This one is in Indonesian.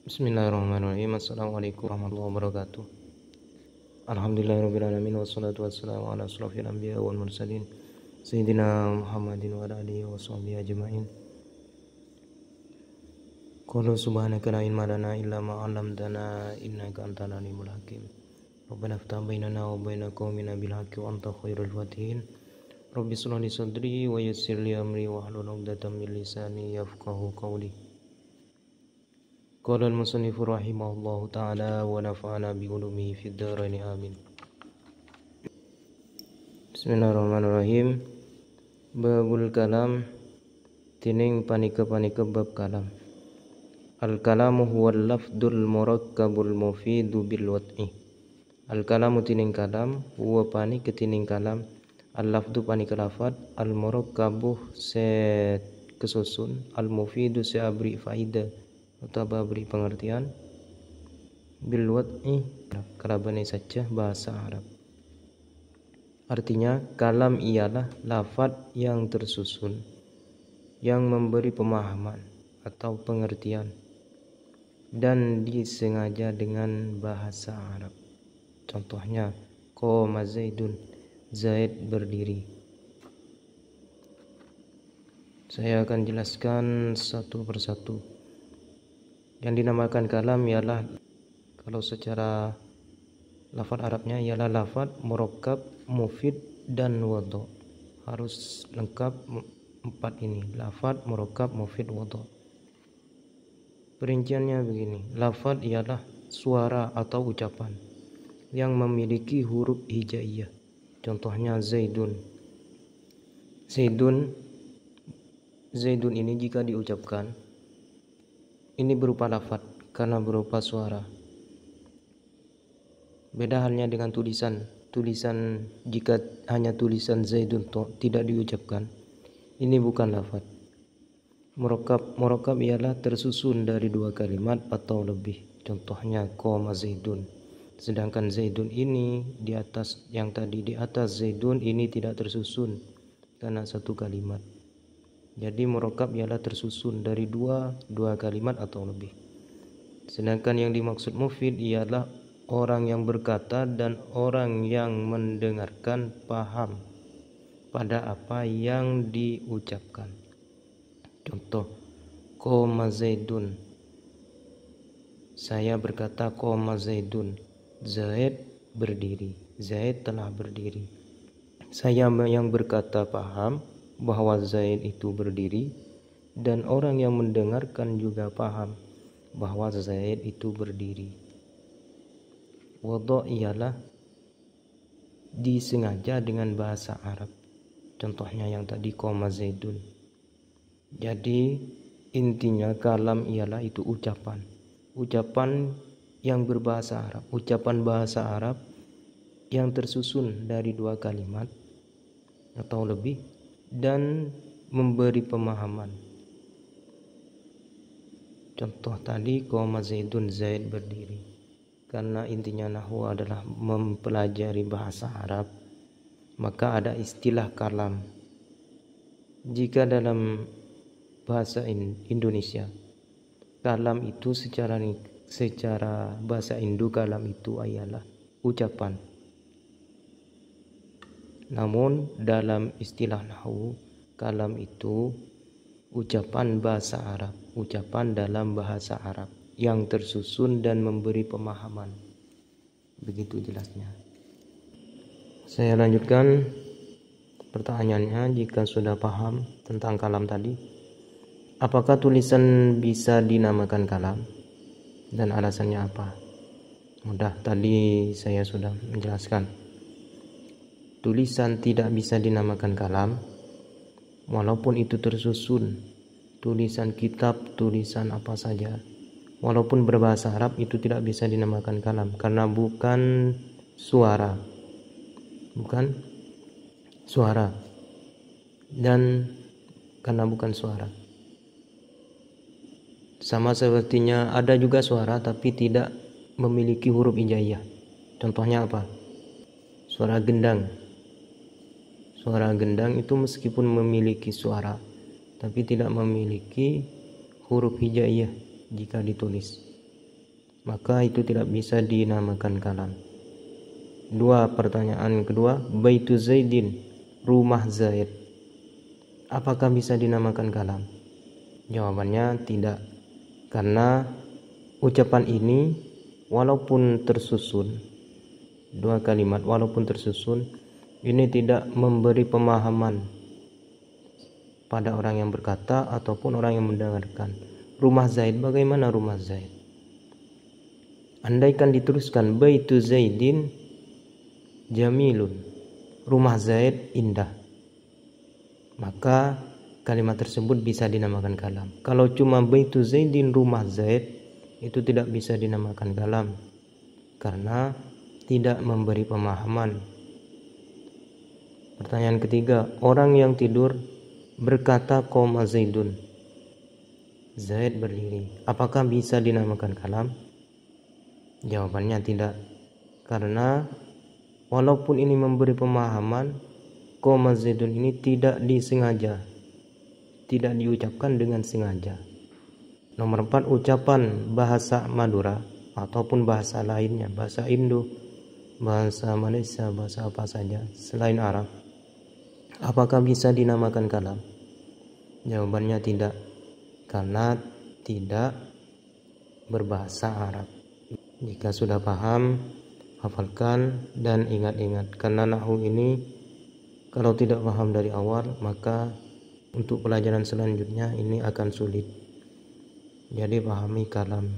Bismillahirrahmanirrahim. Assalamualaikum warahmatullahi wabarakatuh. Alhamdulillahirrabbilalamin. Wassalatu wassalamu ala asrofil anbiya wal mursalin Sayyidina Muhammadin wa ala alihi wa sahbihi ajma'in. Qala subhanaka la ilma lana illa ma 'allamtana innaka antal alimul hakim. Rabbana iftah bainana wa baina qaumina bil haqqi wa anta khairul fatihin. Rabbi shrah li sadri wa yassir li amri wa hlul 'uqdatam min lisani yafqahu qawli. Qala al-musannifu rahimahullahu ta'ala wa nafa'ana bi ulumihi fid dharain amin. Bismillahirrahmanirrahim. Babul kalam tining panika bab kalam. Al-kalamu huwal lafdul murakkabul mufidu bil wad'i. Al-kalamu tining kalam huwa panika tining kalam al-lafdu panika lafad al-murakkabu se kesusun al-mufidu se abri faida atau beri pengertian bil wad'i kalabane saja bahasa Arab. Artinya kalam ialah lafaz yang tersusun yang memberi pemahaman atau pengertian dan disengaja dengan bahasa Arab. Contohnya qoma Zaidun, Zaid berdiri. Saya akan jelaskan satu persatu. Yang dinamakan kalam ialah, kalau secara lafaz Arabnya ialah lafaz murakkab, mufid dan wadha. Harus lengkap empat ini, lafaz murakkab, mufid, wadha. Perinciannya begini, lafaz ialah suara atau ucapan yang memiliki huruf hijaiyah. Contohnya Zaidun. Zaidun ini jika diucapkan ini berupa lafaz karena berupa suara. Beda halnya dengan tulisan. Tulisan jika hanya tulisan Zaidun tidak diucapkan, ini bukan lafaz. Murakkab ialah tersusun dari dua kalimat atau lebih. Contohnya qoma Zaidun. Sedangkan Zaidun ini di atas, yang tadi di atas Zaidun ini tidak tersusun karena satu kalimat. Jadi murakkab ialah tersusun dari dua kalimat atau lebih. Sedangkan yang dimaksud mufid ialah orang yang berkata dan orang yang mendengarkan paham pada apa yang diucapkan. Contoh, qoma Zaidun. Saya berkata qoma Zaidun. Zaid berdiri. Zaid telah berdiri. Saya yang berkata paham bahwa Zaid itu berdiri, dan orang yang mendengarkan juga paham bahwa Zaid itu berdiri. Wadha ialah disengaja dengan bahasa Arab. Contohnya yang tadi qoma Zaidun. Jadi intinya kalam ialah itu ucapan yang berbahasa Arab, ucapan bahasa Arab yang tersusun dari dua kalimat atau lebih dan memberi pemahaman. Contoh tadi qoma Zaidun, Zaid berdiri. Karena intinya nahwu adalah mempelajari bahasa Arab, maka ada istilah kalam. Jika dalam bahasa Indonesia, kalam itu secara bahasa Indo, kalam itu ialah ucapan. Namun dalam istilah nahwu, kalam itu ucapan bahasa Arab, ucapan dalam bahasa Arab yang tersusun dan memberi pemahaman. Begitu jelasnya. Saya lanjutkan pertanyaannya. Jika sudah paham tentang kalam tadi, apakah tulisan bisa dinamakan kalam dan alasannya apa? Mudah, tadi saya sudah menjelaskan. Tulisan tidak bisa dinamakan kalam walaupun itu tersusun, tulisan kitab, tulisan apa saja, walaupun berbahasa Arab, itu tidak bisa dinamakan kalam karena bukan suara dan karena bukan suara. Sama sepertinya ada juga suara tapi tidak memiliki huruf hijaiyah. Contohnya apa? Suara gendang. Suara gendang itu meskipun memiliki suara tapi tidak memiliki huruf hijaiyah jika ditulis. maka itu tidak bisa dinamakan kalam. Pertanyaan kedua, Baitu Zaidin, rumah Zaid, apakah bisa dinamakan kalam? Jawabannya tidak, karena ucapan ini walaupun tersusun, dua kalimat walaupun tersusun, ini tidak memberi pemahaman pada orang yang berkata ataupun orang yang mendengarkan. Rumah Zaid, bagaimana rumah Zaid? Andaikan diteruskan Baitu Zaidin jamilun, rumah Zaid indah, maka kalimat tersebut bisa dinamakan kalam. Kalau cuma Baitu Zaidin, rumah Zaid, itu tidak bisa dinamakan kalam karena tidak memberi pemahaman. Pertanyaan ketiga, orang yang tidur berkata qoma Zaidun, Zaid berdiri, apakah bisa dinamakan kalam? Jawabannya tidak, karena walaupun ini memberi pemahaman, qoma Zaidun ini tidak disengaja, tidak diucapkan dengan sengaja. Nomor 4, ucapan bahasa Madura ataupun bahasa lainnya, bahasa Indo, bahasa Malaysia, bahasa apa saja selain Arab, apakah bisa dinamakan kalam? Jawabannya tidak, karena tidak berbahasa Arab. Jika sudah paham, hafalkan dan ingat-ingat, karena nahwu ini kalau tidak paham dari awal, maka untuk pelajaran selanjutnya ini akan sulit. Jadi pahami kalam.